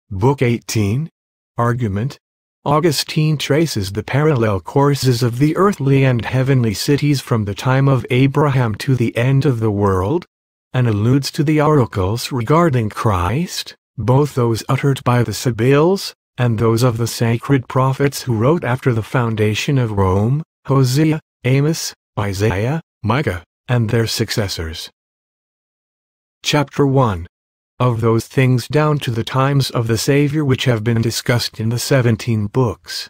Book 18. Argument. Augustine traces the parallel courses of the earthly and heavenly cities from the time of Abraham to the end of the world, and alludes to the oracles regarding Christ, both those uttered by the Sibyls, and those of the sacred prophets who wrote after the foundation of Rome, Hosea, Amos, Isaiah, Micah, and their successors. Chapter 1. Of those things down to the times of the Savior which have been discussed in the 17 books.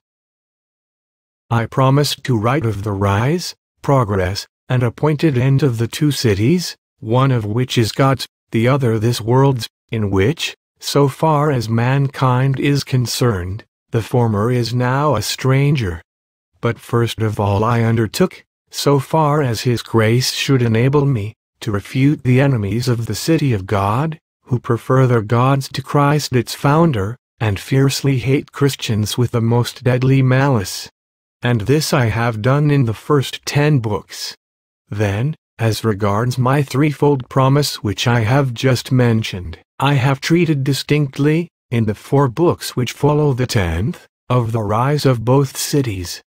I promised to write of the rise, progress, and appointed end of the two cities, one of which is God's, the other this world's, in which, so far as mankind is concerned, the former is now a stranger. But first of all I undertook, so far as His grace should enable me, to refute the enemies of the city of God, who prefer their gods to Christ its founder, and fiercely hate Christians with the most deadly malice. And this I have done in the first 10 books. Then, as regards my threefold promise which I have just mentioned, I have treated distinctly, in the 4 books which follow the 10th, of the rise of both cities.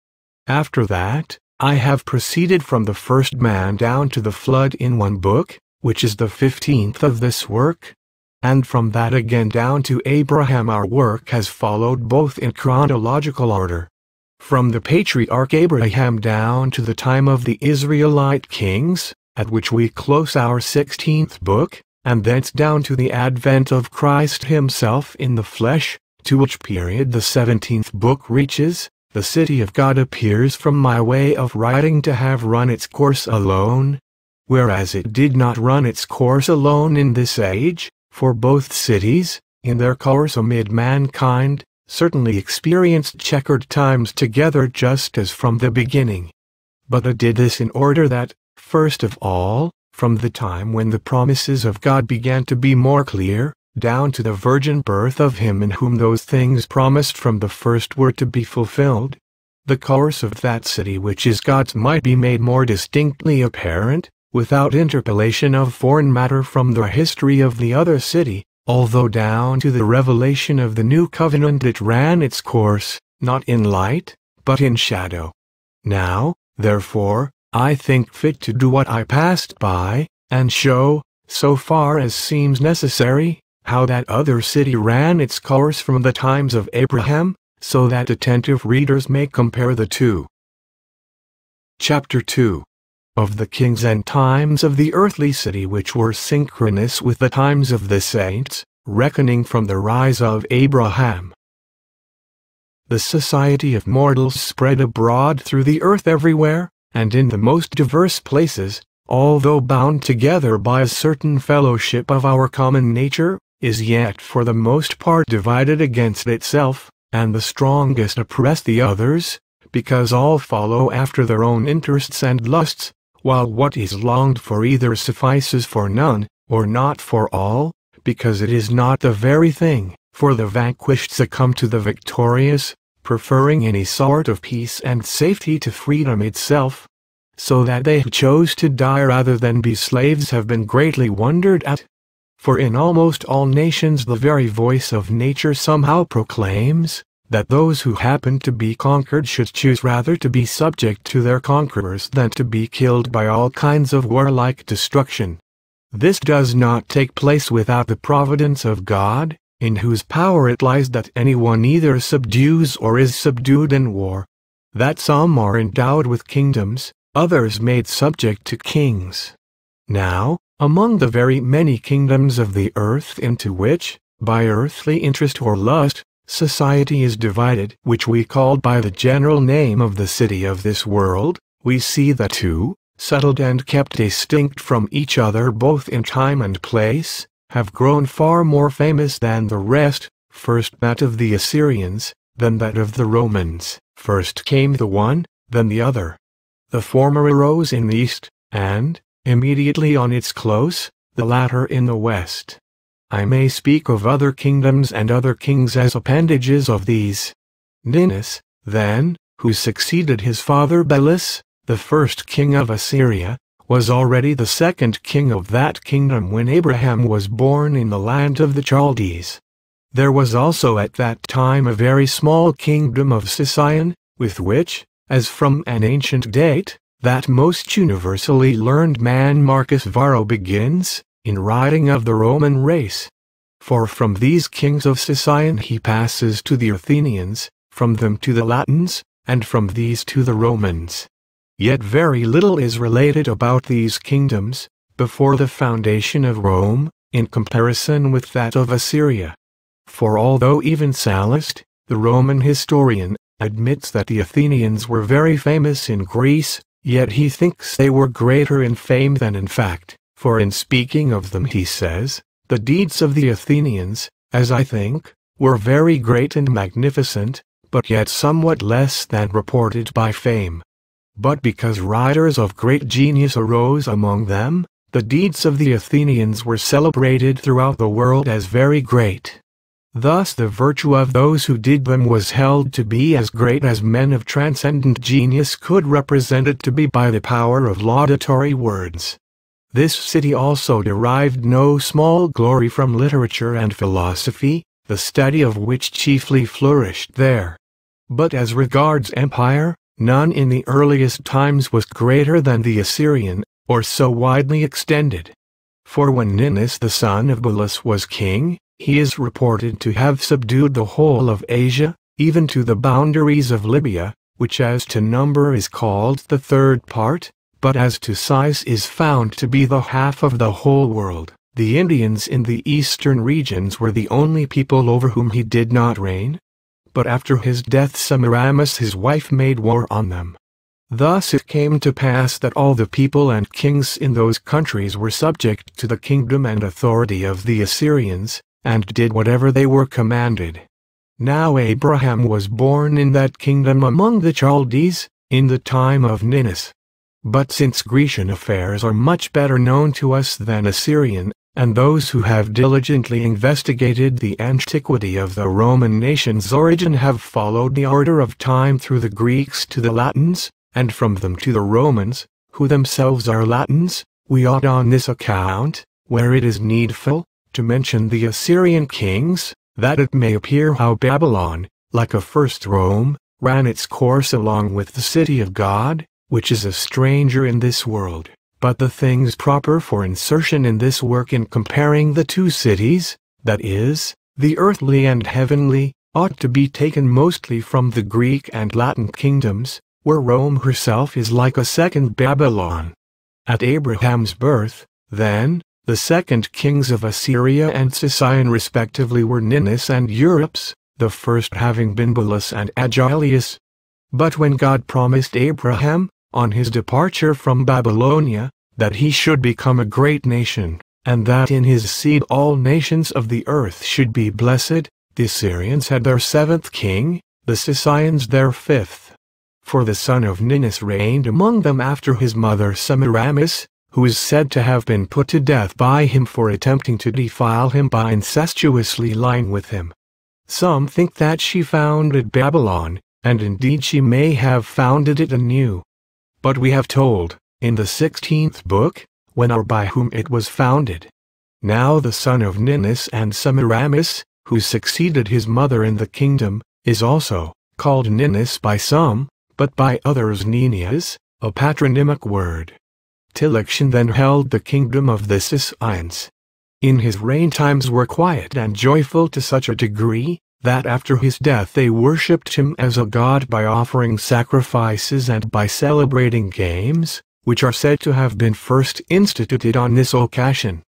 After that, I have proceeded from the first man down to the flood in 1 book, which is the 15th of this work. And from that again down to Abraham our work has followed both in chronological order. From the patriarch Abraham down to the time of the Israelite kings, at which we close our 16th book, and thence down to the advent of Christ himself in the flesh, to which period the 17th book reaches, the city of God appears from my way of writing to have run its course alone, whereas it did not run its course alone in this age. For both cities, in their course amid mankind, certainly experienced checkered times together just as from the beginning. But it did this in order that, first of all, from the time when the promises of God began to be more clear, down to the virgin birth of Him in whom those things promised from the first were to be fulfilled, the course of that city which is God's might be made more distinctly apparent, without interpolation of foreign matter from the history of the other city, although down to the revelation of the new covenant it ran its course, not in light, but in shadow. Now, therefore, I think fit to do what I passed by, and show, so far as seems necessary, how that other city ran its course from the times of Abraham, so that attentive readers may compare the two. Chapter 2. Of the kings and times of the earthly city which were synchronous with the times of the saints, reckoning from the rise of Abraham. The society of mortals spread abroad through the earth everywhere, and in the most diverse places, although bound together by a certain fellowship of our common nature, is yet for the most part divided against itself, and the strongest oppress the others, because all follow after their own interests and lusts, while what is longed for either suffices for none, or not for all, because it is not the very thing, for the vanquished succumb to the victorious, preferring any sort of peace and safety to freedom itself, so that they who chose to die rather than be slaves have been greatly wondered at. For in almost all nations the very voice of nature somehow proclaims, that those who happen to be conquered should choose rather to be subject to their conquerors than to be killed by all kinds of warlike destruction. This does not take place without the providence of God, in whose power it lies that anyone either subdues or is subdued in war, that some are endowed with kingdoms, others made subject to kings. Now, among the very many kingdoms of the earth into which, by earthly interest or lust, society is divided, which we call by the general name of the city of this world, we see that 2, settled and kept distinct from each other both in time and place, have grown far more famous than the rest, first that of the Assyrians, then that of the Romans. First came the one, then the other. The former arose in the east, and, immediately on its close, the latter in the west. I may speak of other kingdoms and other kings as appendages of these. Ninus, then, who succeeded his father Belus, the first king of Assyria, was already the second king of that kingdom when Abraham was born in the land of the Chaldees. There was also at that time a very small kingdom of Sicyon, with which, as from an ancient date, that most universally learned man Marcus Varro begins, in writing of the Roman race. For from these kings of Sicyon he passes to the Athenians, from them to the Latins, and from these to the Romans. Yet very little is related about these kingdoms, before the foundation of Rome, in comparison with that of Assyria. For although even Sallust, the Roman historian, admits that the Athenians were very famous in Greece, yet he thinks they were greater in fame than in fact, for in speaking of them he says, "The deeds of the Athenians, as I think, were very great and magnificent, but yet somewhat less than reported by fame. But because writers of great genius arose among them, the deeds of the Athenians were celebrated throughout the world as very great. Thus the virtue of those who did them was held to be as great as men of transcendent genius could represent it to be by the power of laudatory words. This city also derived no small glory from literature and philosophy, the study of which chiefly flourished there. But as regards empire, none in the earliest times was greater than the Assyrian, or so widely extended. For when Ninus the son of Bulas was king, he is reported to have subdued the whole of Asia, even to the boundaries of Libya, which as to number is called the third part, but as to size is found to be the half of the whole world. The Indians in the eastern regions were the only people over whom he did not reign. But after his death Semiramis his wife made war on them. Thus it came to pass that all the people and kings in those countries were subject to the kingdom and authority of the Assyrians, and did whatever they were commanded. Now Abraham was born in that kingdom among the Chaldees, in the time of Ninus. But since Grecian affairs are much better known to us than Assyrian, and those who have diligently investigated the antiquity of the Roman nation's origin have followed the order of time through the Greeks to the Latins, and from them to the Romans, who themselves are Latins, we ought on this account, where it is needful, to mention the Assyrian kings, that it may appear how Babylon, like a first Rome, ran its course along with the city of God, which is a stranger in this world. But the things proper for insertion in this work in comparing the two cities, that is, the earthly and heavenly, ought to be taken mostly from the Greek and Latin kingdoms, where Rome herself is like a second Babylon. At Abraham's birth, then, the second kings of Assyria and Sicyon respectively were Ninus and Eurypus, the first having been Bulas and Agilius. But when God promised Abraham, on his departure from Babylonia, that he should become a great nation, and that in his seed all nations of the earth should be blessed, the Assyrians had their seventh king, the Sicyons their fifth. For the son of Ninus reigned among them after his mother Semiramis, who is said to have been put to death by him for attempting to defile him by incestuously lying with him. Some think that she founded Babylon, and indeed she may have founded it anew. But we have told, in the 16th book, when or by whom it was founded. Now the son of Ninus and Semiramis, who succeeded his mother in the kingdom, is also called Ninus by some, but by others Ninias, a patronymic word. Tiliction then held the kingdom of the Sicyons. In his reign times were quiet and joyful to such a degree, that after his death they worshipped him as a god by offering sacrifices and by celebrating games, which are said to have been first instituted on this occasion.